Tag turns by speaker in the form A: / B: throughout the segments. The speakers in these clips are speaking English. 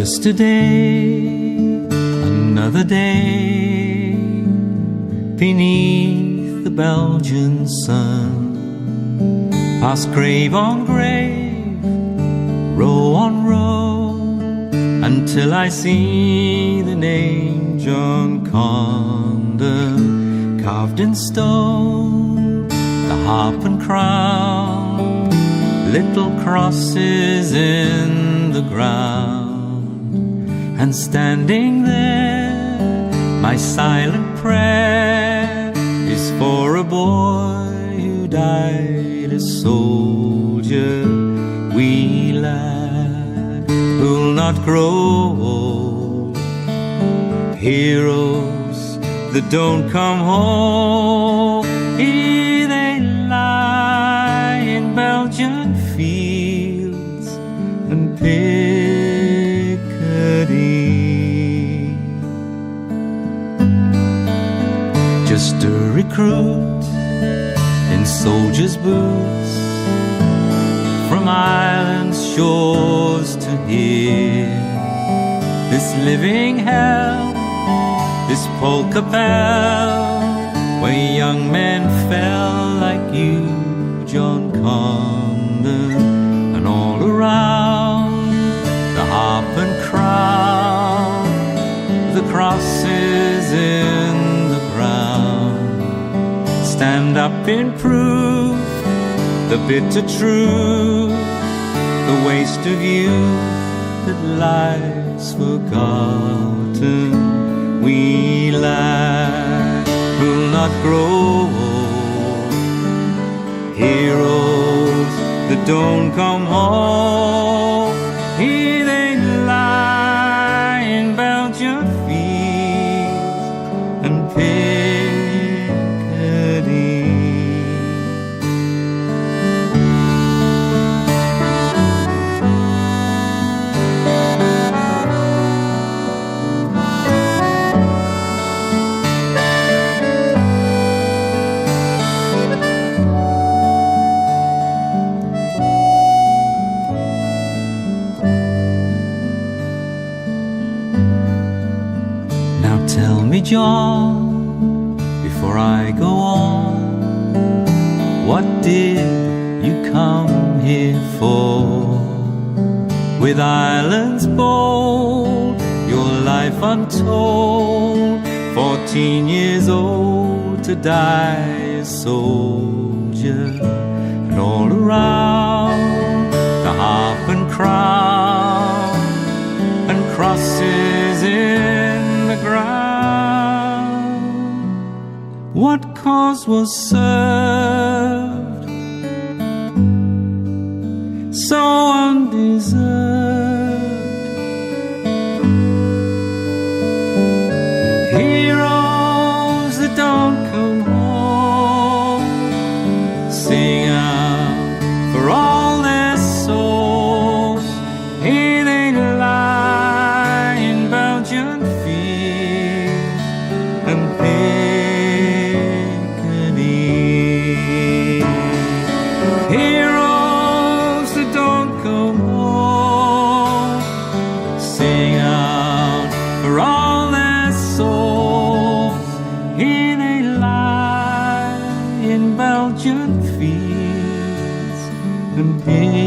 A: Just a day, another day, beneath the Belgian sun, past grave on grave, row on row, until I see the name John Condon carved in stone, the harp and crown, little crosses in the ground. And standing there, my silent prayer is for a boy who died a soldier, wee lad who'll not grow old. Heroes that don't come home, here they lie in Belgian fields and just a recruit in soldier's boots, from Ireland's shores to here. This living hell, this polka bell, where young men fell like you, John Condon, and all around the harp and crown, the crosses in the ground, stand up in proof, the bitter truth, the waste of youth that lies forgotten. We lad who'll not grow old, heroes that don't come home, here they lie in Belgian fields and Picardy. Tell me, John, before I go on, what did you come here for? With Ireland's bold, your life untold, 14 years old to die a soldier, and all around the harp and crown and crosses in the ground. What cause was served so undeserved? Heroes that don't come home, sing out for all their souls, here they lie in Belgian fields and Picardy. Heroes that don't come home, sing out for all their souls, here they lie in Belgian fields and Picardy.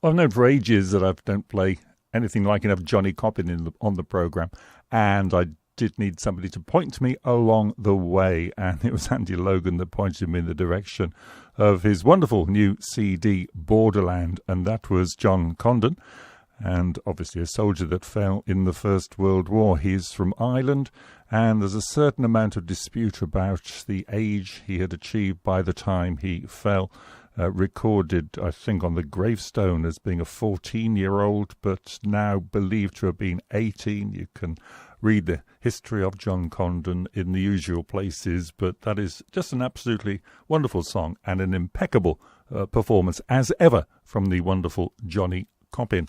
B: I've known for ages that I don't play anything like enough Johnny Coppin on the programme, and I did need somebody to point me along the way, and it was Andy Logan that pointed me in the direction of his wonderful new CD, Borderland, and that was John Condon, and obviously a soldier that fell in the First World War. He's from Ireland, and there's a certain amount of dispute about the age he had achieved by the time he fell. Recorded, I think, on the gravestone as being a 14-year-old, but now believed to have been 18. You can read the history of John Condon in the usual places, but that is just an absolutely wonderful song and an impeccable performance, as ever, from the wonderful Johnny Coppin.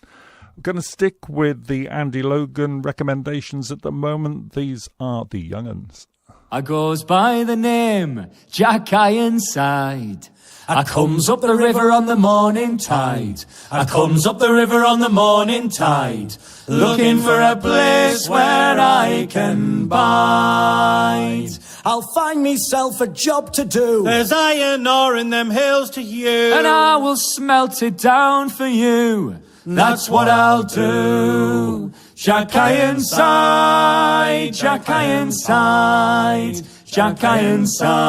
B: Going to stick with the Andy Logan recommendations at the moment. These are the Young'uns.
C: I goes by the name Jack Ironside. I comes up the river on the morning tide. I comes up the river on the morning tide, looking for a place where I can bide.
D: I'll find myself a job to do.
E: There's iron ore in them hills to you,
C: and I will smelt it down for you. That's what I'll do. Jack Ironside, Jack Ironside, Jack Ironside.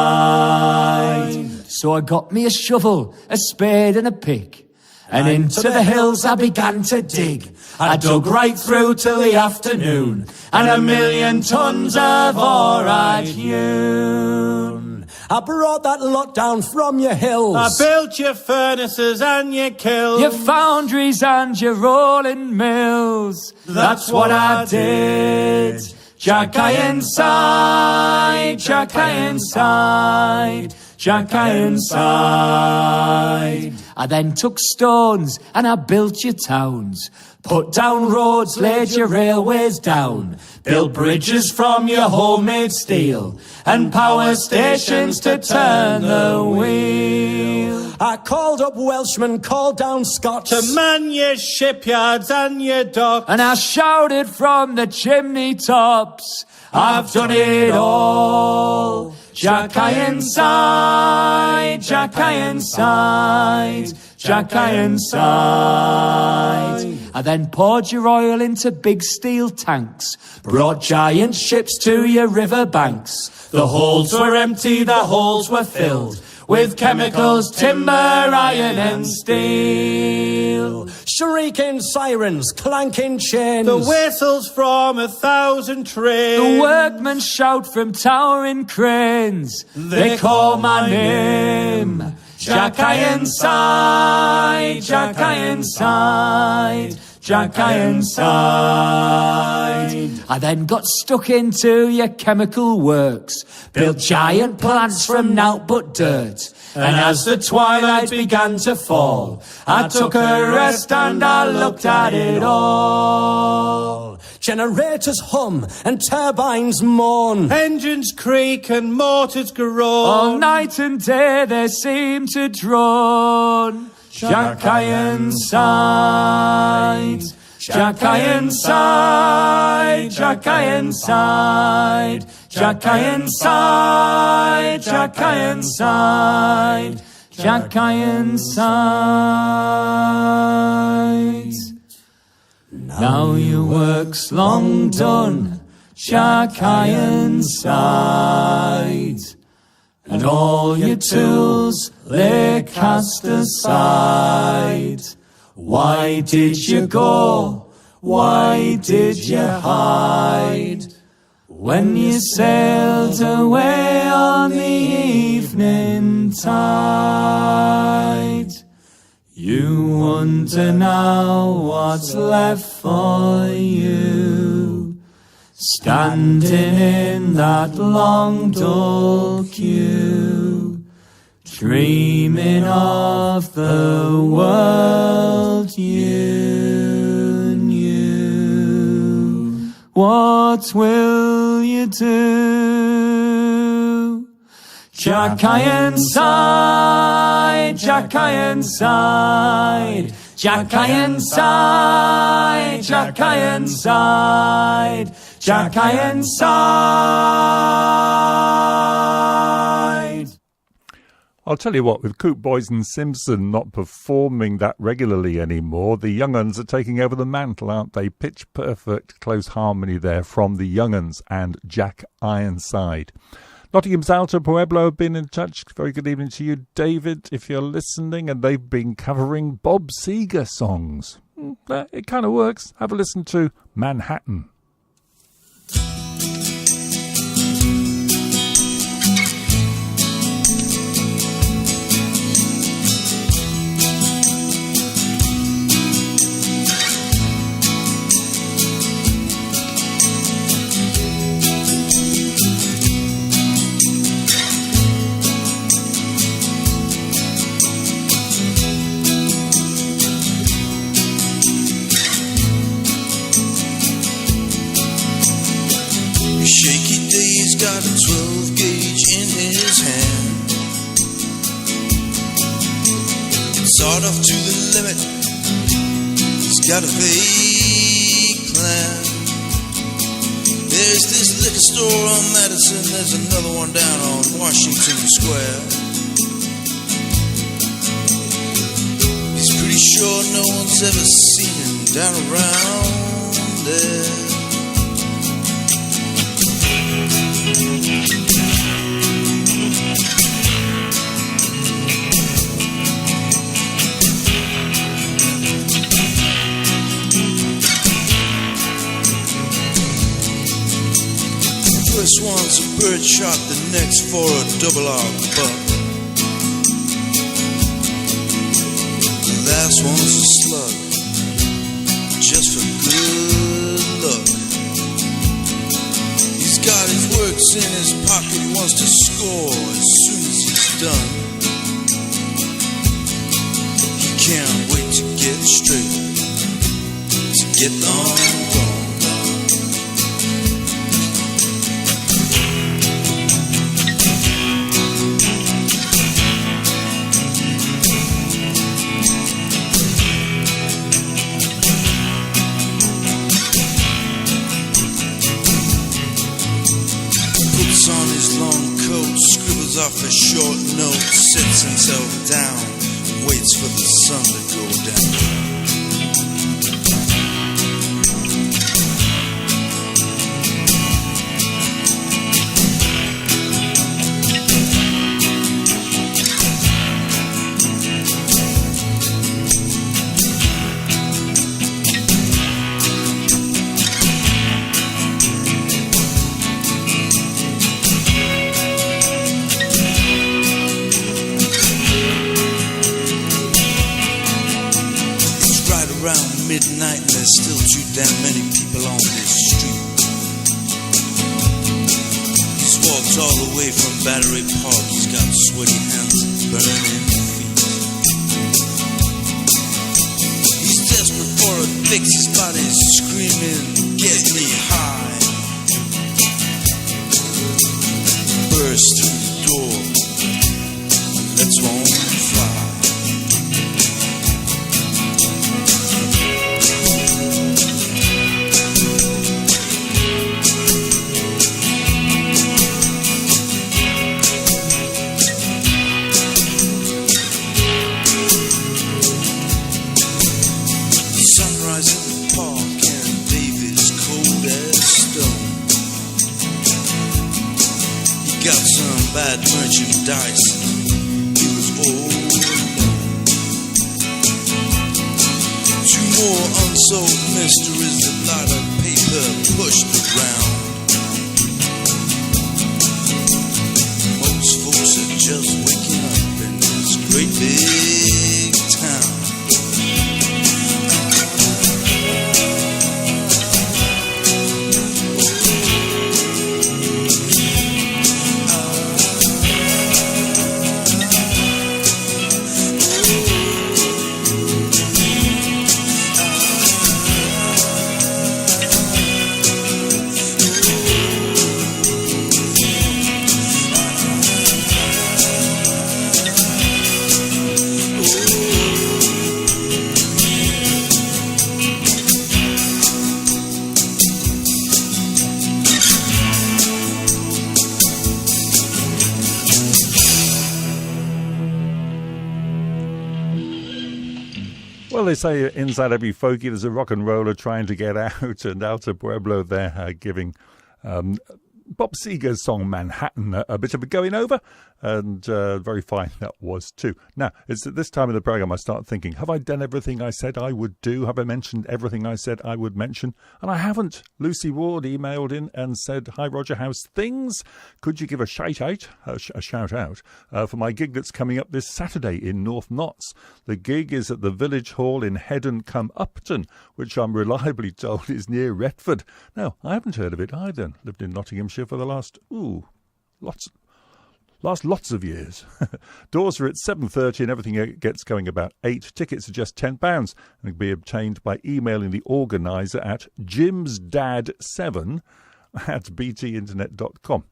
C: So I got me a shovel, a spade and a pick, and into the hills I began to dig. I dug right through till the afternoon, and 1,000,000 tons of ore I'd hewn.
D: I brought that lot down from your hills.
E: I built your furnaces and your kilns,
C: your foundries and your rolling mills. That's what I did. Jack Ironside, Jack Ironside, Jack Ironside. I then took stones and I built your towns, put down roads, laid your railways down, built bridges from your homemade steel, and power stations to turn the wheel.
D: I called up Welshmen, called down Scots
E: to man your shipyards and your docks,
C: and I shouted from the chimney tops, I've done it all. Jack Ironside, Jack Ironside, Jack Ironside. I then poured your oil into big steel tanks, brought giant ships to your river banks. The holds were empty, the holes were filled with chemicals, timber, iron and steel.
D: Shrieking sirens, clanking chains,
E: the whistles from 1,000 trains,
C: the workmen shout from towering cranes. They call my name, Jack Ironside, Jack Ironside, Jack Ironside. I then got stuck into your chemical works, built giant plants from naught but dirt. And as the twilight began to fall, I took a rest and I looked at it all.
D: Generators hum and turbines moan,
E: engines creak and motors groan.
C: All night and day they seem to drone. Jack Ironside, Jack Ironside, Jack Ironside, Jack Ironside, Jack Ironside, Jack Ironside. Now your work's long done, Jack Ironside, and all your tools lay cast aside. Why did you go? Why did you hide? When you sailed away on the evening tide, you wonder now what's left for you, standing in that long dull queue, dreaming of the world you knew. What will you do? Jack Ironside, Jack Ironside, Jack Ironside, Jack Ironside, Jack Ironside.
B: I'll tell you what, with Coop Boys and Simpson not performing that regularly anymore, the Young'uns are taking over the mantle, aren't they? Pitch perfect, close harmony there from the Young'uns and Jack Ironside. Nottingham's Alto Pueblo have been in touch. Very good evening to you, David, if you're listening, and they've been covering Bob Seger songs. It kind of works. Have a listen to Manhattan.
F: Start off to the limit. He's got a vague plan. There's this liquor store on Madison. There's another one down on Washington Square. He's pretty sure no one's ever seen him down around there. First one's a bird shot, the next for a double R buck. The last one's a slug, just for good luck. He's got his works in his pocket, he wants to score as soon as he's done. He can't wait to get straight, to get long gone. On his long coat, scribbles off a short note, sits himself down, waits for the sun to go down. Midnight and there's still too damn many people on this street. He's walked all the way from Battery Park. He's got sweaty hands and burning feet. He's desperate for a fix. His body's screaming, get me high. Burst through the door, let's one fly. Got some bad merchandise. He was all alone. Two more unsolved mysteries, a lot of paper pushed around. Most folks are just waking up in this great big town.
B: Well, they say inside every folkie there's a rock and roller trying to get out, and Alta Pueblo there giving Bob Seger's song Manhattan a bit of a going over, and very fine that was too. Now, it's at this time of the programme I start thinking, have I done everything I said I would do? Have I mentioned everything I said I would mention? And I haven't. Lucy Ward emailed in and said, hi Roger, how's things? Could you give a shout out for my gig that's coming up this Saturday in North Notts? The gig is at the Village Hall in Headon-cum-Upton, which I'm reliably told is near Retford. Now, I haven't heard of it either. Lived in Nottinghamshire for the last lots of years. Doors are at 7:30 and everything gets going about 8. Tickets are just £10 and can be obtained by emailing the organiser at jimsdad7@btinternet.com.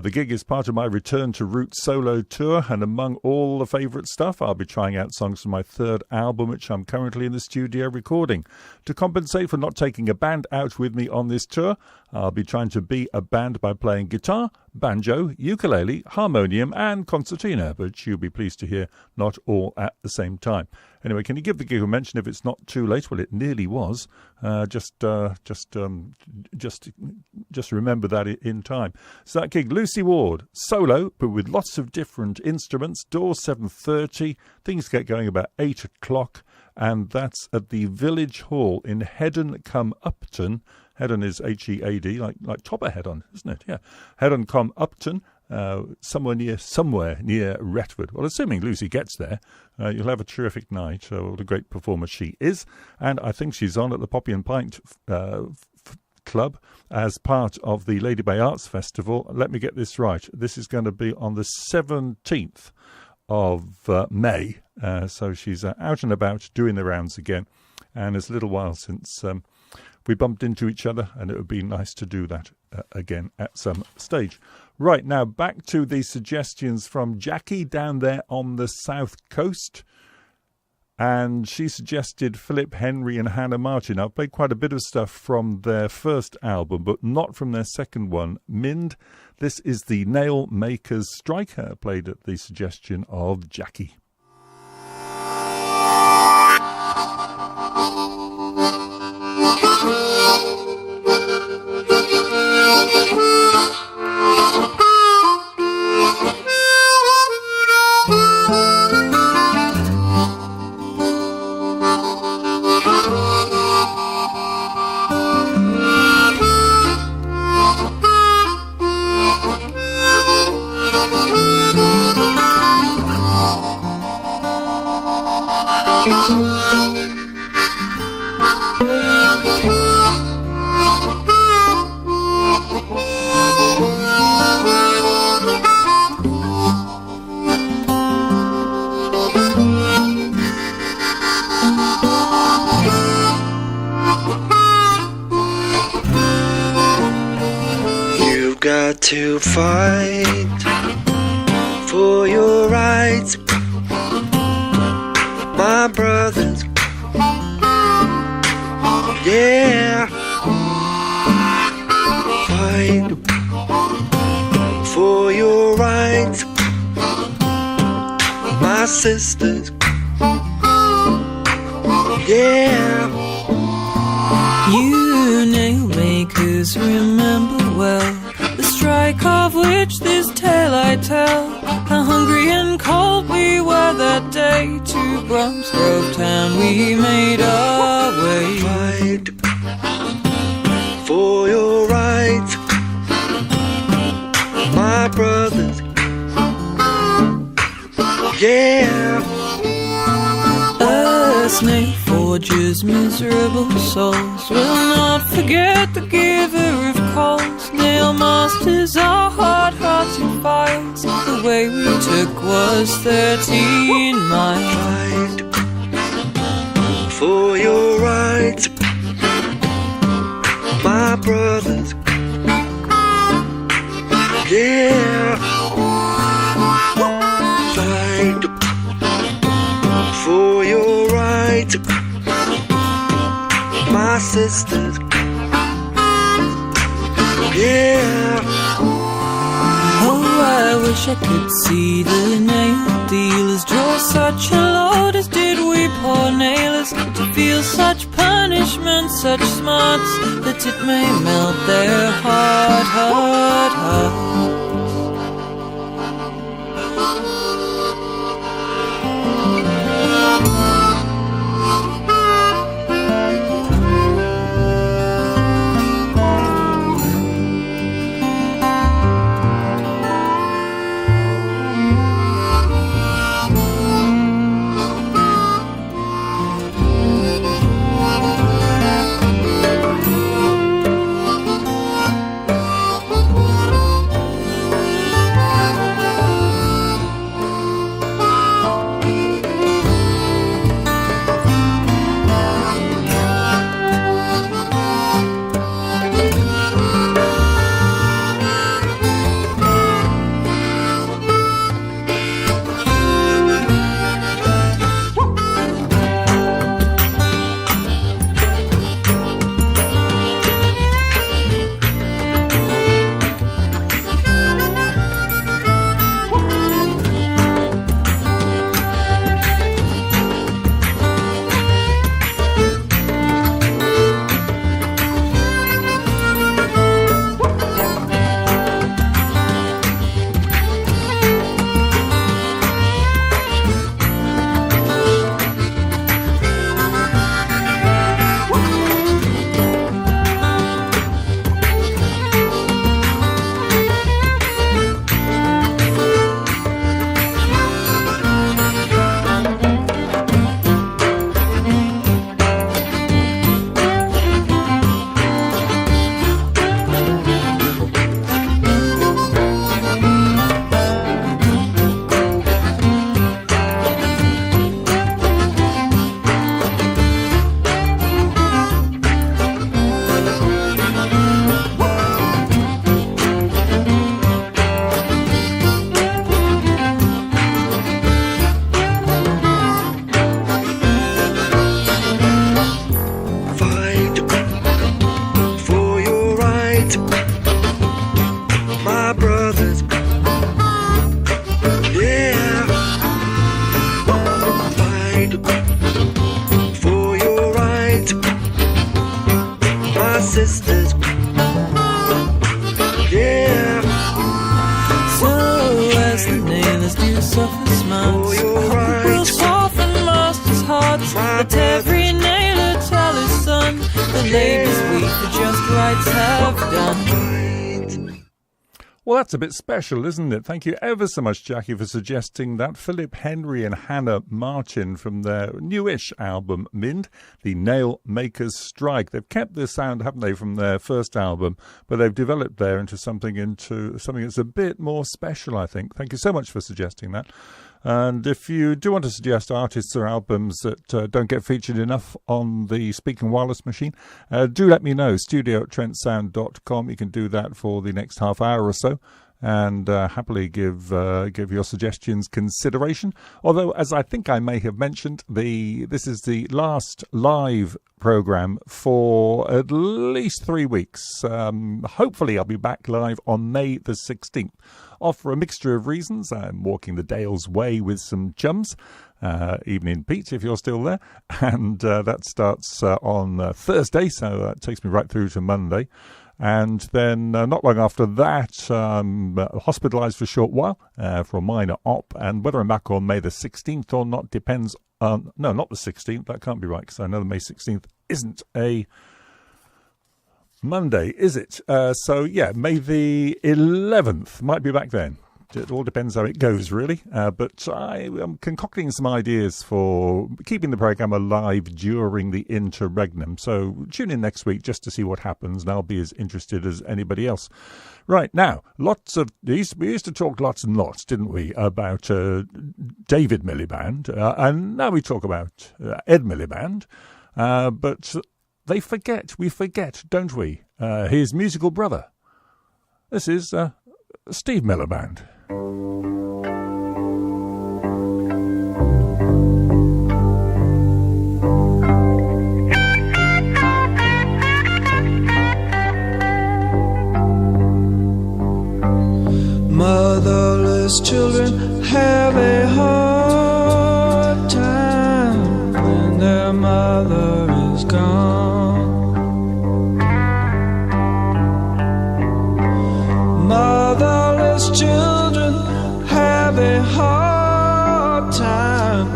B: The gig is part of my Return to Roots solo tour, and among all the favourite stuff, I'll be trying out songs from my third album, which I'm currently in the studio recording. To compensate for not taking a band out with me on this tour, I'll be trying to be a band by playing guitar, banjo, ukulele, harmonium and concertina, but you'll be pleased to hear not all at the same time. Anyway, can you give the gig a mention if it's not too late? Well, it nearly was. Just remember that in time. So that gig, Lucy Ward, solo, but with lots of different instruments. Doors 7:30. Things get going about 8 o'clock, and that's at the Village Hall in Hedon-cum-Upton. Hedon is H-E-A-D, like Topper Hedon, isn't it? Yeah, Hedon-cum-Upton. Somewhere near Retford. Well, assuming Lucy gets there, you'll have a terrific night. What a great performer she is. And I think she's on at the Poppy and Pint Club as part of the Lady Bay Arts Festival. Let me get this right. This is going to be on the 17th of May. So she's out and about doing the rounds again. And it's a little while since we bumped into each other, and it would be nice to do that again at some stage. Right, now back to the suggestions from Jackie down there on the south coast. And she suggested Philip Henry and Hannah Martin. I've played quite a bit of stuff from their first album, but not from their second one, Mind. This is the Nail Maker's Striker, played at the suggestion of Jackie.
G: To fight for your rights, my brothers. Yeah, fight for your rights, my sisters. Yeah,
H: you nail makers remember well the strike of which this tale I tell. How hungry and cold we were that day. To Bromsgrove town we made our way.
G: Fight for your rights, my brothers. Yeah,
H: us nail forgers, miserable souls, will not forget the giver of coals. Nail masters are hard-hearted files. The way we took was 13 miles.
G: Fight for your rights, my brothers. Yeah, fight for your rights, my sisters. Yeah.
H: Oh, I wish I could see the nail dealers draw such a load as did we poor nailers. To feel such punishment, such smarts, that it may melt their heart. fathers do suffer smarts.
G: Oh, you're
H: I hope
G: right.
H: it will soften masters' hearts. Let every nailer tell his son the labours we for just rights have done.
B: Well, that's a bit special, isn't it? Thank you ever so much, Jackie, for suggesting that. Philip Henry and Hannah Martin from their newish album, Mind, The Nail Makers Strike. They've kept this sound, haven't they, from their first album, but they've developed there into something that's a bit more special, I think. Thank you so much for suggesting that. And if you do want to suggest artists or albums that don't get featured enough on the Speaking Wireless machine, do let me know. studio@trentsound.com. You can do that for the next half hour or so, and happily give your suggestions consideration. Although, as I think I may have mentioned, this is the last live program for at least 3 weeks. Hopefully I'll be back live on May the 16th. Off for a mixture of reasons. I'm walking the Dales Way with some chums. Evening, Pete, if you're still there. And that starts on Thursday, so that takes me right through to Monday. And then not long after that, I'm hospitalised for a short while for a minor op. And whether I'm back on May the 16th or not depends on... No, not the 16th. That can't be right, because I know the May 16th isn't a Monday, is it? So, yeah, May the 11th. Might be back then. It all depends how it goes, really. But I am concocting some ideas for keeping the programme alive during the interregnum. So tune in next week just to see what happens, and I'll be as interested as anybody else. Right, now, we used to talk lots and lots, didn't we, about David Miliband, and now we talk about Ed Miliband, but we forget, don't we, his musical brother. This is Steve Miliband.
I: Motherless children have a hard time when their mother is gone. Motherless children have a hard time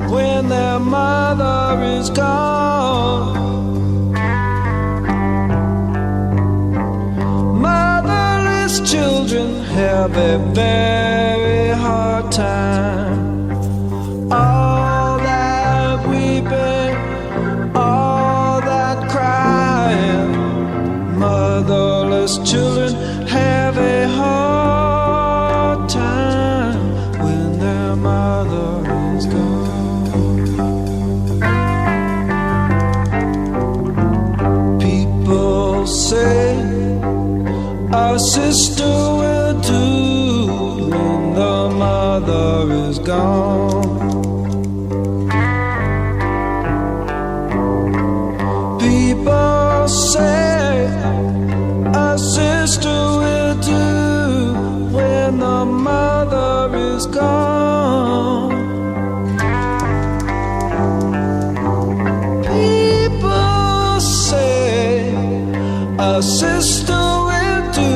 I: when their mother is gone. Motherless children have a very hard time. All that weeping, all that crying. Motherless children have a hard time when their mother is gone. People say our sister will do when the mother is gone. People say our sister will do when the mother is gone. People say our sister will do.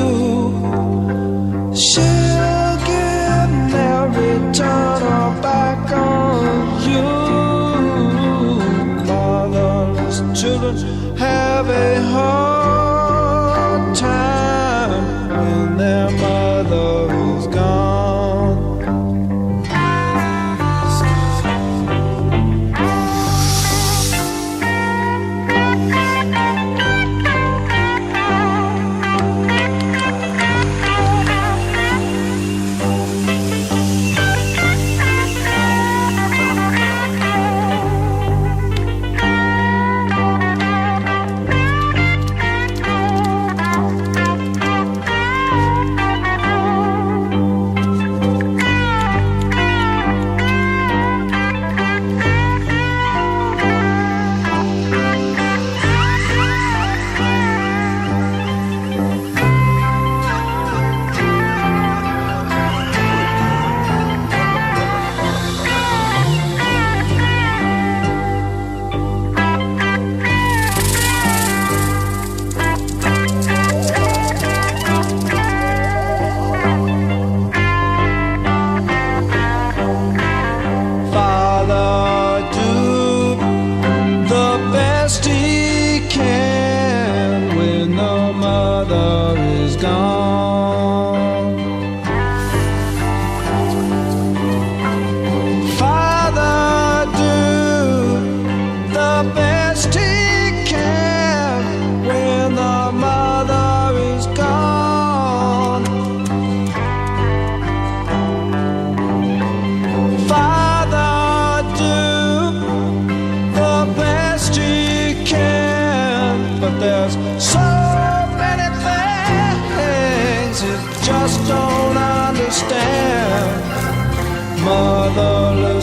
I: She'll give Mary, turn her back on you. Motherless children have a hard time when their mother is gone.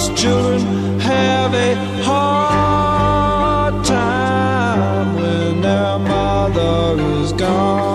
I: motherless children have a hard time when their mother is gone.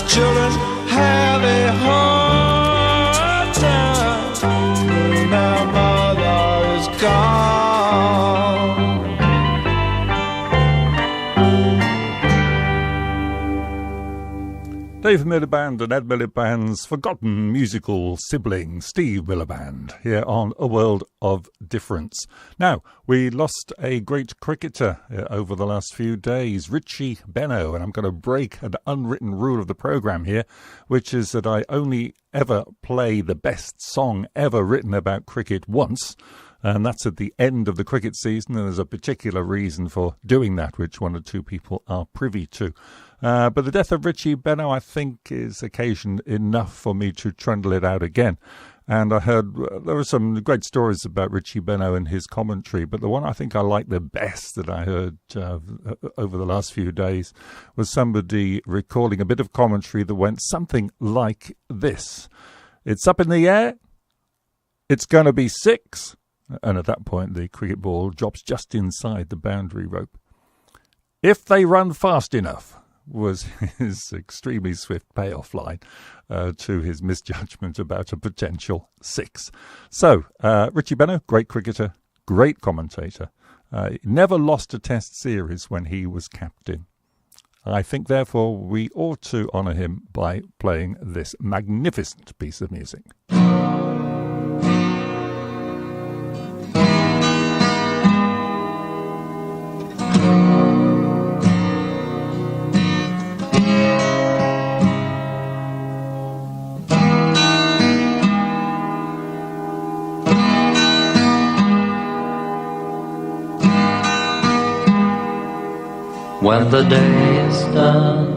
I: Children have a hard time when their mother is gone.
B: Dave Miliband and Ed Miliband's forgotten musical sibling, Steve Miliband, here on A World of Difference. Now, we lost a great cricketer over the last few days, Richie Benaud, and I'm going to break an unwritten rule of the programme here, which is that I only ever play the best song ever written about cricket once, and that's at the end of the cricket season, and there's a particular reason for doing that, which one or two people are privy to. But the death of Richie Benaud, I think, is occasion enough for me to trundle it out again. And I heard there were some great stories about Richie Benaud and his commentary, but the one I think I liked the best that I heard over the last few days was somebody recalling a bit of commentary that went something like this. It's up in the air. It's going to be 6. And at that point, the cricket ball drops just inside the boundary rope. If they run fast enough, was his extremely swift payoff line to his misjudgment about a potential 6. So, Richie Benaud, great cricketer, great commentator, never lost a test series when he was captain. I think, therefore, we ought to honour him by playing this magnificent piece of music.
J: When the day is done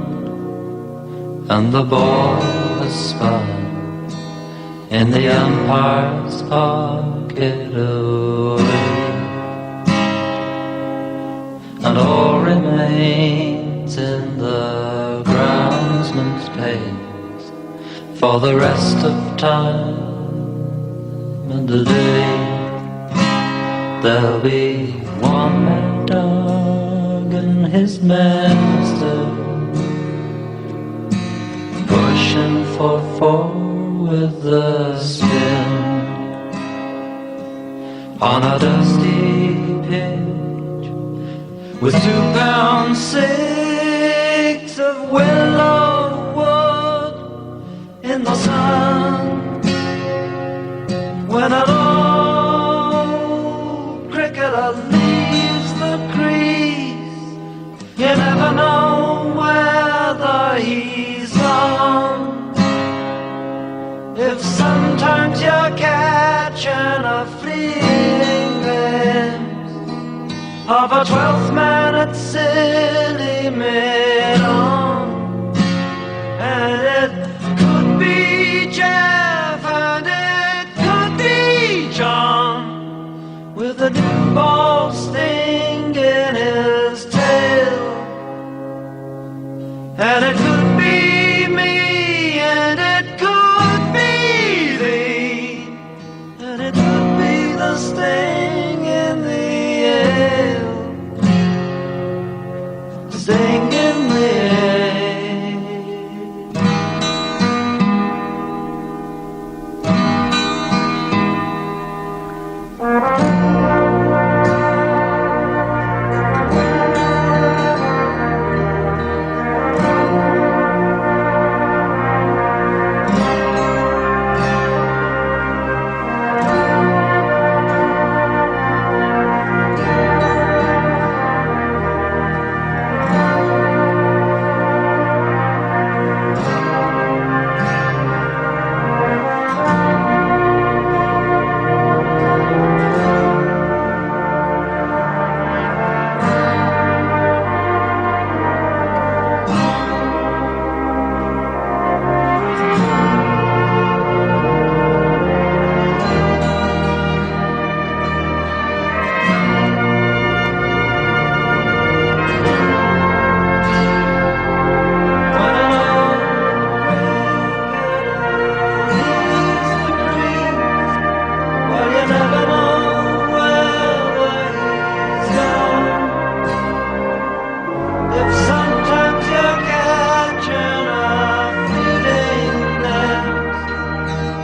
J: and the ball is spun in the umpire's pocket away, and all remains in the groundsman's place for the rest of time and the day, there'll be one mad dog and his master pushing for 4 with the spin on a dusty pitch with 2 pound 6 of willow wood in the sun. When an old cricketer leaves the crease, you never know whether he's on. If sometimes you're catching a of a 12th man at silly mid-on. And it could be Jeff and it could be John, with a new ball sting in his tail. And it could be me and it could be thee, and it could be the sting in the ale, sting in the ale.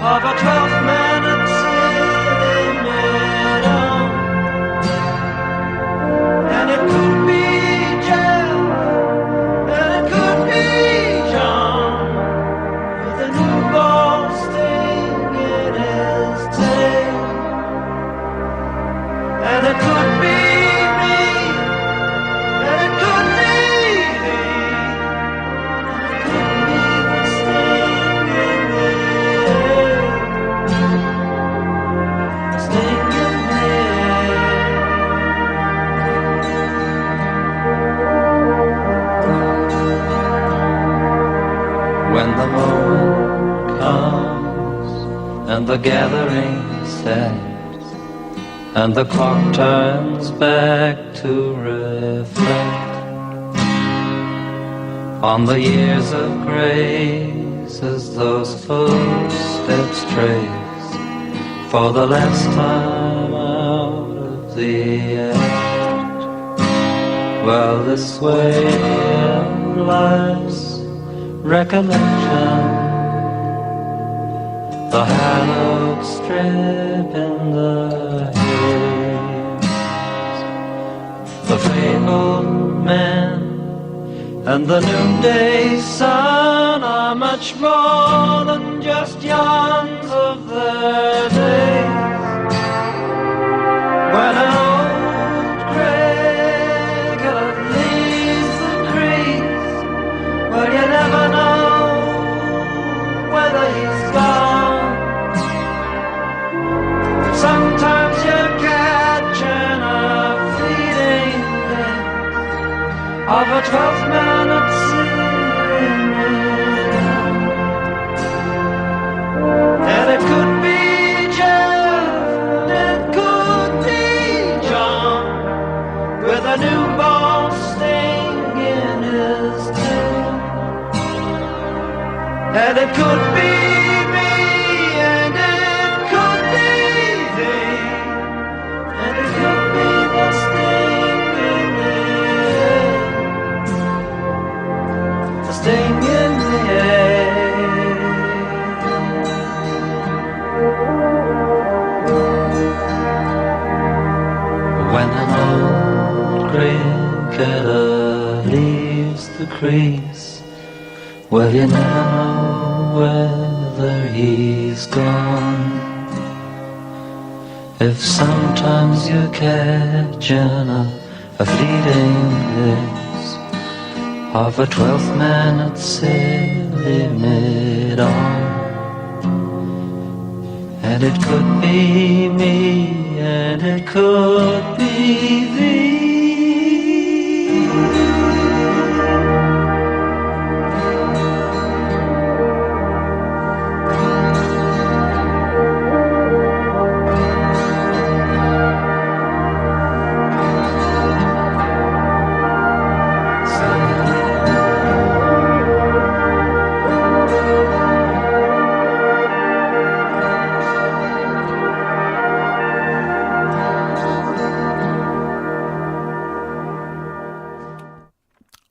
J: Of a 12th man at silly mid-on. And it could be Jeff, and it could be John, with a new ball sting in his tail. And it could be me, and it could be thee, and it could be the sting in the when the moment comes and the gathering starts and the clock turns back to reflect on the years of grace as those footsteps trace for the last time out of the act. Well, this way of life's recollection, the hallowed strip in the haze, the fabled man and the noonday sun are much more than just yawns of their days. When an old cricketer leaves the crease, well, you never know whether he's gone. Sometimes you're catching a fleeting glimpse of a 12th man at sea, and it could be Jeff, it could be John, with a new ball sting in his tail. And it could be me, and it could be thee, and it could be the sting in the air, the sting in the air. When an old cricketer leaves the crease, well, you never know whether he's gone. If sometimes you're catching a fleeting glimpse of a 12th man at silly mid-on, and it could be me, and it could be thee,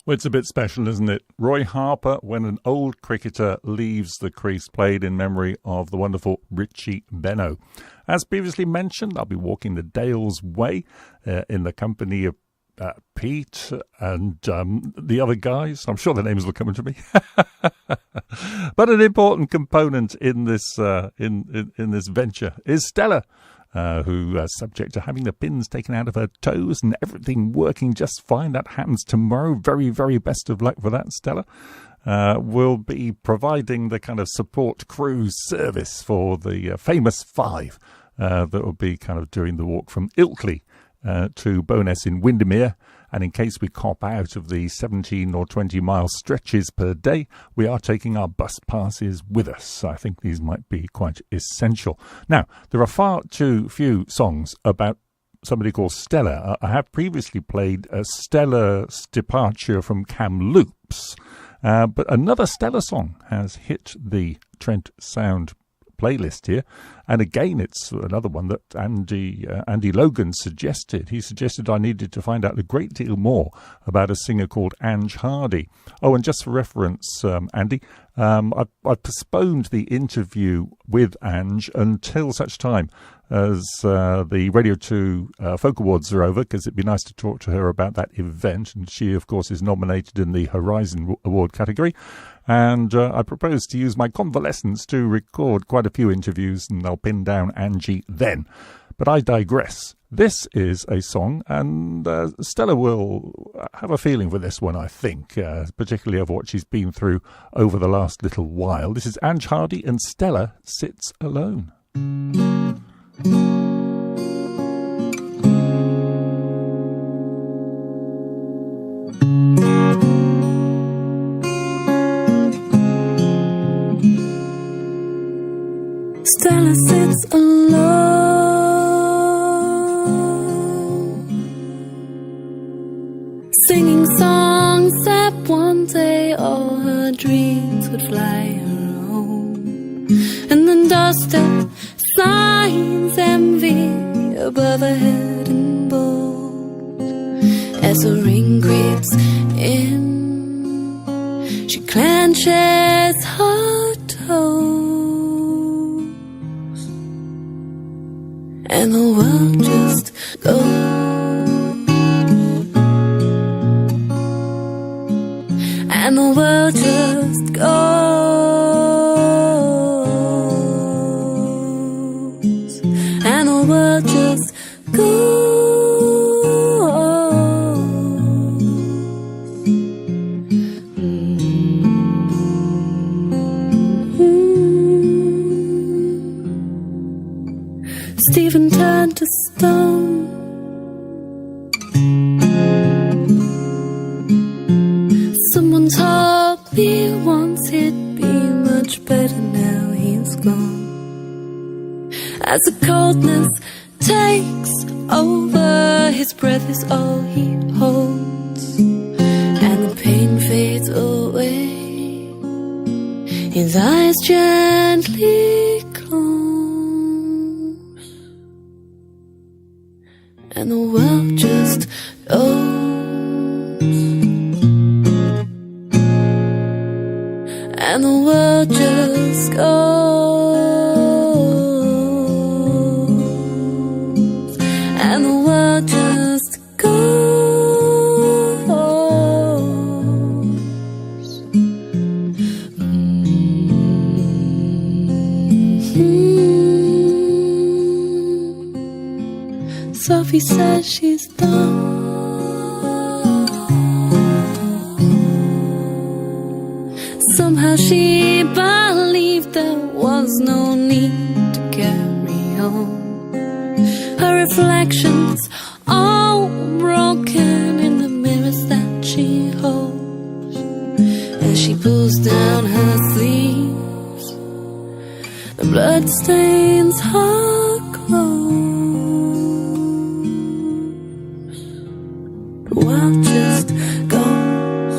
B: Well, it's a bit special, isn't it? Roy Harper, When an Old Cricketer Leaves the Crease, played in memory of the wonderful Richie Benaud. As previously mentioned, I'll be walking the Dales Way in the company of Pete and the other guys. I'm sure their names will come to me. But an important component in this in this venture is Stella, who is subject to having the pins taken out of her toes and everything working just fine. That happens tomorrow. Very, very best of luck for that, Stella. Will be providing the kind of support cruise service for the famous five that will be kind of doing the walk from Ilkley to Bowness in Windermere. And in case we cop out of the 17 or 20 mile stretches per day, we are taking our bus passes with us. I think these might be quite essential. Now, there are far too few songs about somebody called Stella. I have previously played Stella's departure from Kamloops, but another Stella song has hit the Trent Sound playlist here, and again it's another one that Andy Logan suggested. He suggested I needed to find out a great deal more about a singer called Ange Hardy. Oh, and just for reference, Andy, I've postponed the interview with Ange until such time as the Radio 2 Folk Awards are over, because it'd be nice to talk to her about that event, and she of course is nominated in the Horizon Award category. And I propose to use my convalescence to record quite a few interviews, and I'll pin down Angie then. But I digress. This is a song, and Stella will have a feeling for this one, I think, particularly of what she's been through over the last little while. This is Ange Hardy and Stella Sits Alone.
H: Stella sits alone, singing songs that one day all her dreams would fly her home. And the dust of signs envy above her head and bold. As the ring creeps in, she clenches her toes. And the world just goes. And the world just goes. And the world just goes. Stephen turned to stone. Someone told me once he'd be much better, now he's gone. As the coldness takes over, his breath is all he holds, and the pain fades away, his eyes gently close. And the world just goes. And the world just goes. And the world just goes. Sophie says she's done. Somehow she believed there was no need to carry on. Her reflections all broken in the mirrors that she holds. As she pulls down her sleeves, the blood stains her clothes. The world just goes.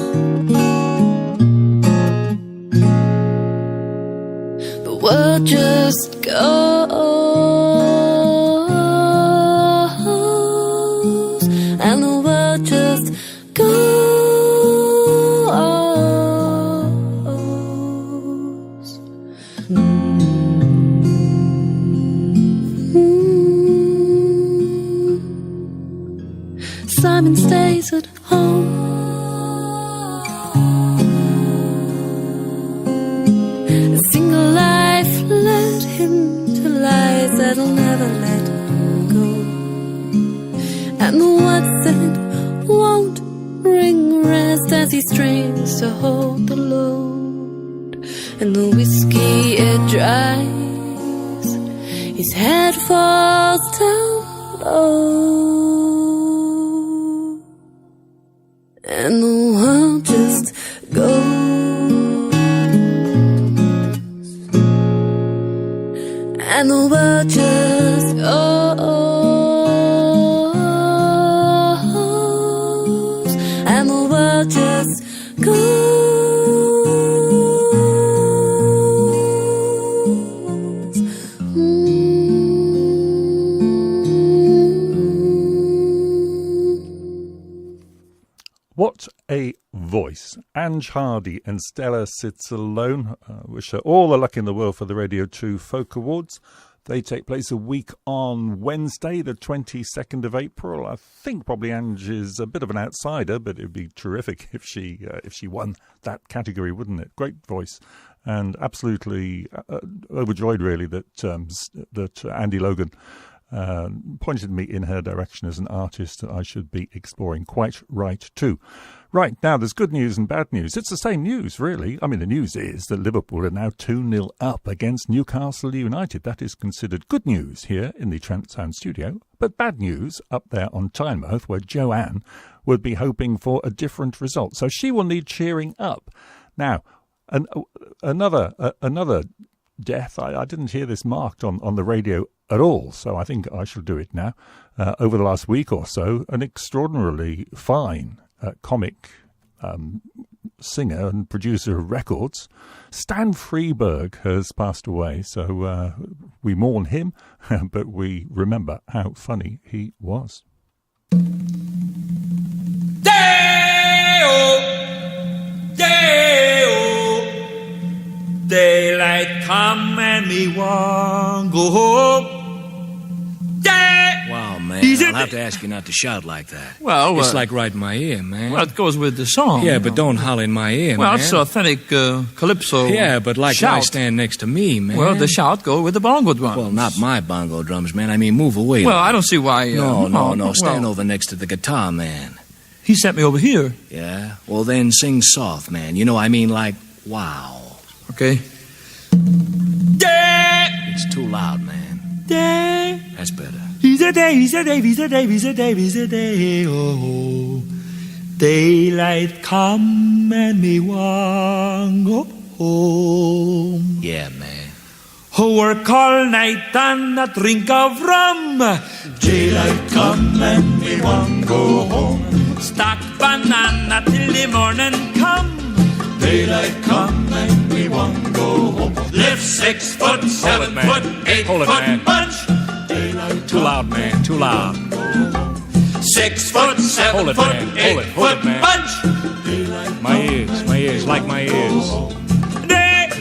H: The world just goes. And the world just goes. Simon stays at home. A single life led him to lies that'll never let go. And the words said won't bring rest as he strains to hold the load. And the whiskey, it dries, his head falls down low, and the world just goes, and the world just goes, and the world just goes.
B: What a voice. Ange Hardy and Stella Sits Alone. Wish her all the luck in the world for the Radio 2 Folk Awards. They take place a week on Wednesday, the 22nd of April. I think probably Ange is a bit of an outsider, but it would be terrific if she won that category, wouldn't it? Great voice. And absolutely overjoyed, really, that Andy Logan pointed me in her direction as an artist that I should be exploring. Quite right too. Right, now there's good news and bad news. It's the same news, really. I mean, the news is that Liverpool are now 2-0 up against Newcastle United. That is considered good news here in the Trent Sound studio. But bad news up there on Tynemouth, where Joanne would be hoping for a different result. So she will need cheering up. Now, another death. I didn't hear this marked on the radio at all, so I think I shall do it now. Over the last week or so, an extraordinarily fine comic singer and producer of records, Stan Freberg, has passed away. So we mourn him, but we remember how funny he was.
E: Daylight come and me want go home.
K: Wow, man, I'll have to ask you not to shout like that.
C: Well,
K: it's like right in my ear, man.
C: Well, it goes with the song.
K: Yeah, but don't holler in my ear, man.
C: Well, it's authentic calypso.
K: Yeah, but like
C: shout.
K: why stand next to me, man?
C: Well, the shout go with the bongo drums.
K: Well, not my bongo drums, man. I mean, move away.
C: Well, I don't see why...
K: No. Stand over next to the guitar, man.
C: He sent me over here.
K: Yeah? Well, then sing soft, man. You know, I mean, like, wow.
C: Okay.
K: It's too loud, man. That's better.
E: He's a day, he's a day, he's a day, he's a day, he's a day, oh. Daylight come and me want go home.
K: Yeah, man.
E: Who work all night and a drink of rum. Daylight come and me want go home. Stack banana till the morning come. Daylight come and we want go home. Lift 6 foot, 7 foot, 8 foot
K: man.
E: bunch.
K: Too loud, man. Too loud.
E: 6 foot, 7 foot, 8 foot
K: man.
E: bunch.
K: My ears, like my ears.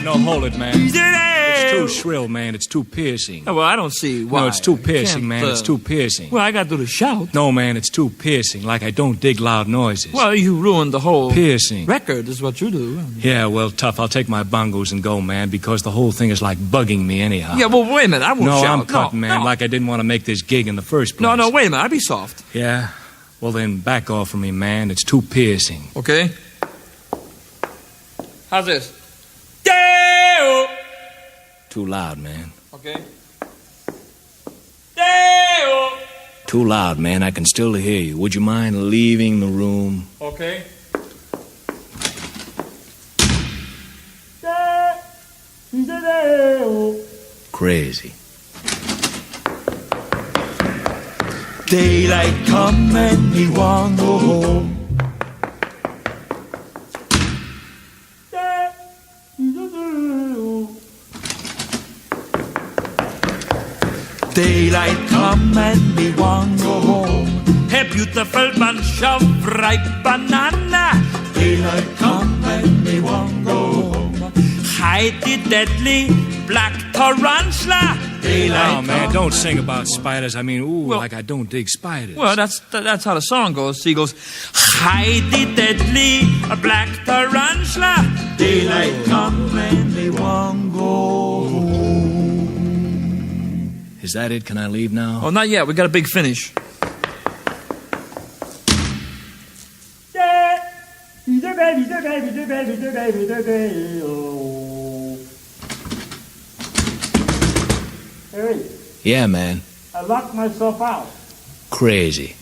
K: No, hold it, man. It's too shrill, man. It's too piercing.
C: Oh, well, I don't see why.
K: No, it's too piercing, man. It's too piercing.
C: Well, I got to do the shout.
K: No, man, it's too piercing. Like I don't dig loud noises.
C: Well, you ruined the whole
K: piercing
C: record is what you do.
K: Yeah, well, tough. I'll take my bongos and go, man, because the whole thing is like bugging me anyhow.
C: Yeah, well, wait a minute. I won't shout.
K: No, I'm cutting, man, like I didn't want to make this gig in the first place.
C: No, wait a minute. I'll be soft.
K: Yeah? Well, then back off from me, man. It's too piercing.
C: Okay. How's this?
K: Too loud, man.
C: Okay.
K: Too loud, man. I can still hear you. Would you mind leaving the room?
C: Okay.
K: Crazy.
E: Daylight come and me want go home. Daylight come and me want go home. A beautiful bunch of ripe banana. Daylight come and me want go home. Hide the deadly black tarantula.
K: Oh, man, don't sing about spiders. I mean, like I don't dig spiders.
E: Well, that's how the song goes. He goes, hide the deadly black tarantula. Daylight come and they won't go home.
K: Is that it? Can I leave now?
E: Oh, not yet. We got a big finish.
C: Hey,
K: Yeah, man.
C: I locked myself out.
K: Crazy.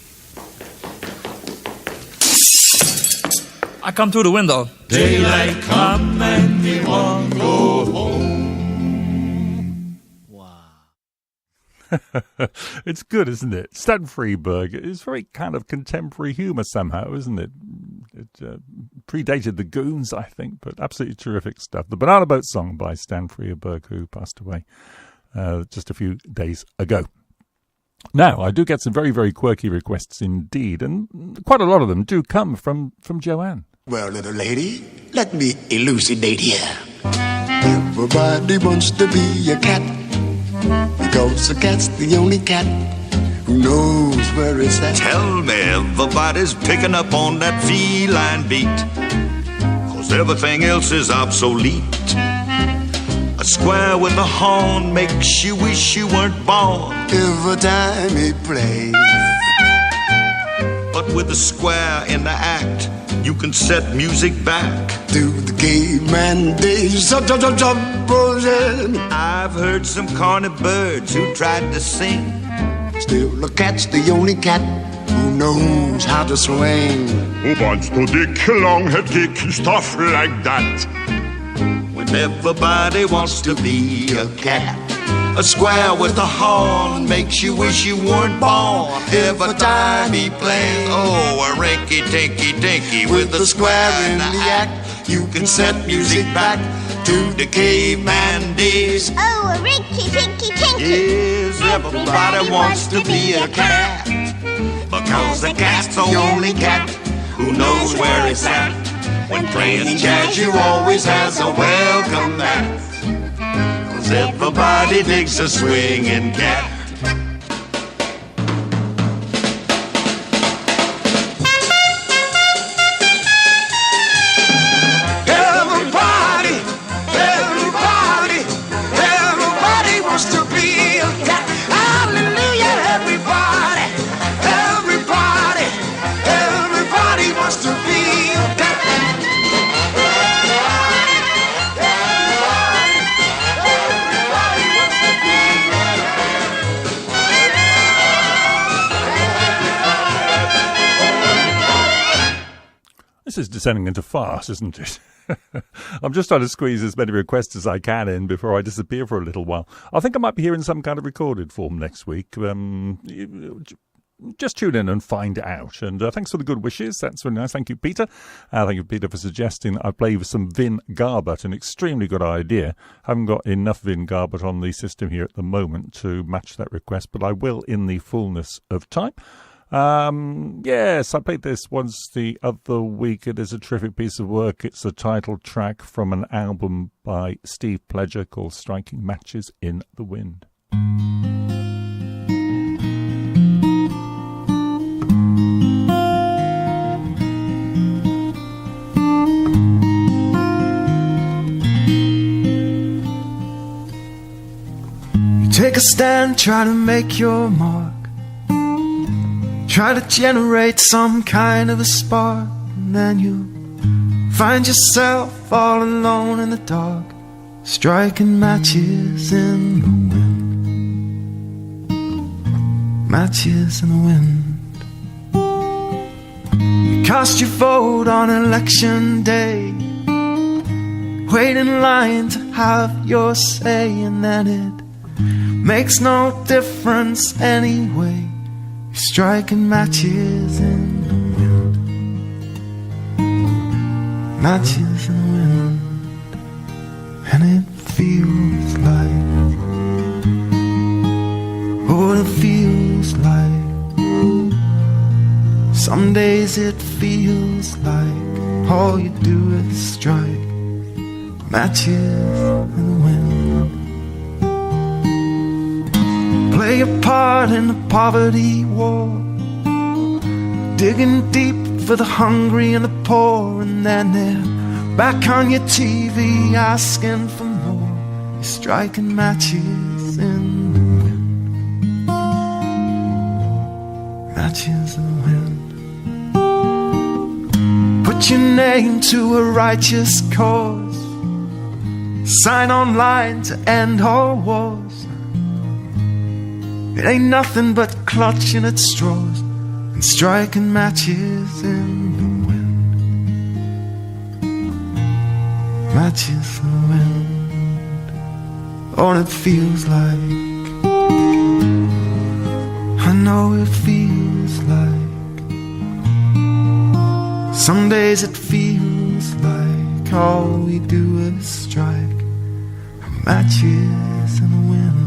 E: I come through the window.
A: Daylight come and we won't go home.
B: It's good, isn't it? Stan Freberg is very kind of contemporary humour somehow, isn't it? It predated the Goons, I think, but absolutely terrific stuff. The Banana Boat Song by Stan Freberg, who passed away just a few days ago. Now, I do get some very, very quirky requests indeed, and quite a lot of them do come from Joanne.
L: Well, little lady, let me elucidate here. Everybody wants to be a cat, because a cat's the only cat who knows where it's at.
F: Tell me everybody's picking up on that feline beat, 'cause everything else is obsolete. A square with a horn makes you wish you weren't born
L: every time he plays.
F: But with a square in the act, you can set music back
L: to the caveman days.
F: I've heard some corny birds who tried to sing.
L: Still, the cat's the only cat who knows how to swing.
M: Who wants to dick, long-head kick, stuff like that?
F: When everybody wants to be a cat, a square with a horn makes you wish you weren't born every time he plays. Oh, a rinky-tinky-dinky with a square in the act. You can set music back to the caveman days.
N: Oh, a rinky-tinky-tinky.
F: Yes, everybody wants to be a cat, because the cat's the only cat who knows where it's at. When playing jazz, you always has a welcome mat, 'cause everybody digs a swinging cat.
L: Everybody wants to be a cat. Hallelujah, everybody wants to be a cat.
B: This is descending into farce, isn't it? I'm just trying to squeeze as many requests as I can in before I disappear for a little while. I think I might be here in some kind of recorded form next week. Just tune in and find out. And thanks for the good wishes. That's really nice. Thank you, Peter. Thank you, Peter, for suggesting I play with some Vin Garbett. An extremely good idea. Haven't got enough Vin Garbett on the system here at the moment to match that request, but I will in the fullness of time. Yes, I played this once the other week. It is a terrific piece of work. It's the title track from an album by Steve Pledger called Striking Matches in the Wind.
I: You take a stand, try to make your mark. Try to generate some kind of a spark, and then you find yourself all alone in the dark, striking matches in the wind. Matches in the wind. You cast your vote on election day, wait in line to have your say, and then it makes no difference anyway. Striking matches in the wind. Matches in the wind. And it feels like, oh, it feels like, some days it feels like all you do is strike matches in the wind. play a part in the poverty war, digging deep for the hungry and the poor, and then they're back on your TV asking for more. You're striking matches in the wind, matches in the wind. Put your name to a righteous cause, sign online to end all wars. It ain't nothing but clutching at straws and striking matches in the wind, matches in the wind. Oh, and it feels like, I know it feels like, some days it feels like all we do is strike matches in the wind.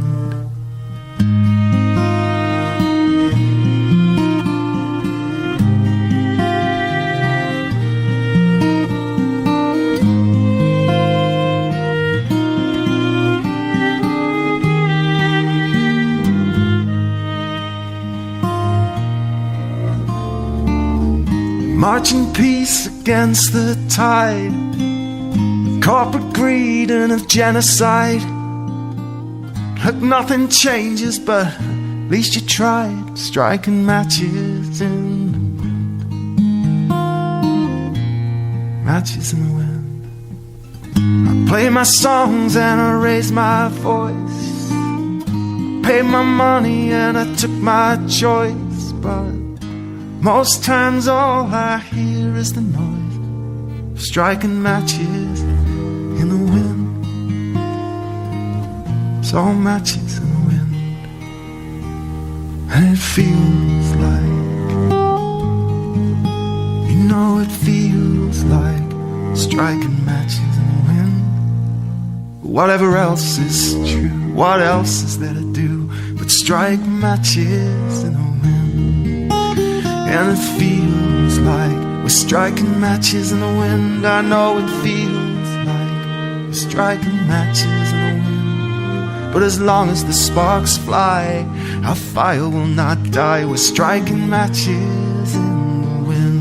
I: Marching peace against the tide of corporate greed and of genocide. Look, nothing changes, but at least you tried, striking matches in the wind, matches in the wind. I play my songs and I raise my voice, paid my money and I took my choice, but most times all I hear is the noise of striking matches in the wind. It's all matches in the wind. And it feels like, you know it feels like striking matches in the wind. Whatever else is true, what else is there to do but strike matches in the wind? And it feels like we're striking matches in the wind. I know it feels like we're striking matches in the wind. But as long as the sparks fly, our fire will not die. We're striking matches in the wind.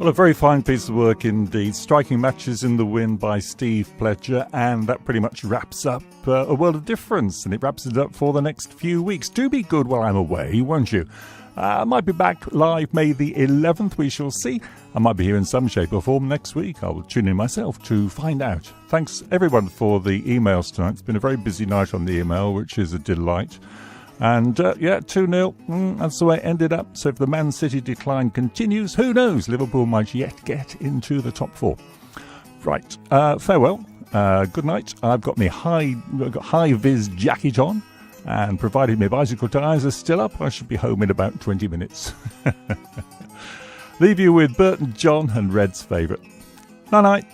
B: A very fine piece of work indeed. Striking Matches in the Wind by Steve Pledger, and that pretty much wraps up A World of Difference, and it wraps it up for the next few weeks. Do be good while I'm away, won't you? I might be back live May the 11th, we shall see. I might be here in some shape or form next week. I will tune in myself to find out. Thanks everyone for the emails tonight. It's been a very busy night on the email, which is a delight. And 2-0, that's the way it ended up. So if the Man City decline continues, who knows? Liverpool might yet get into the top 4. Right, farewell, good night. I've got my high-vis jacket on, and provided my bicycle tyres are still up, I should be home in about 20 minutes. Leave you with Bert and John and Red's favourite. Night-night.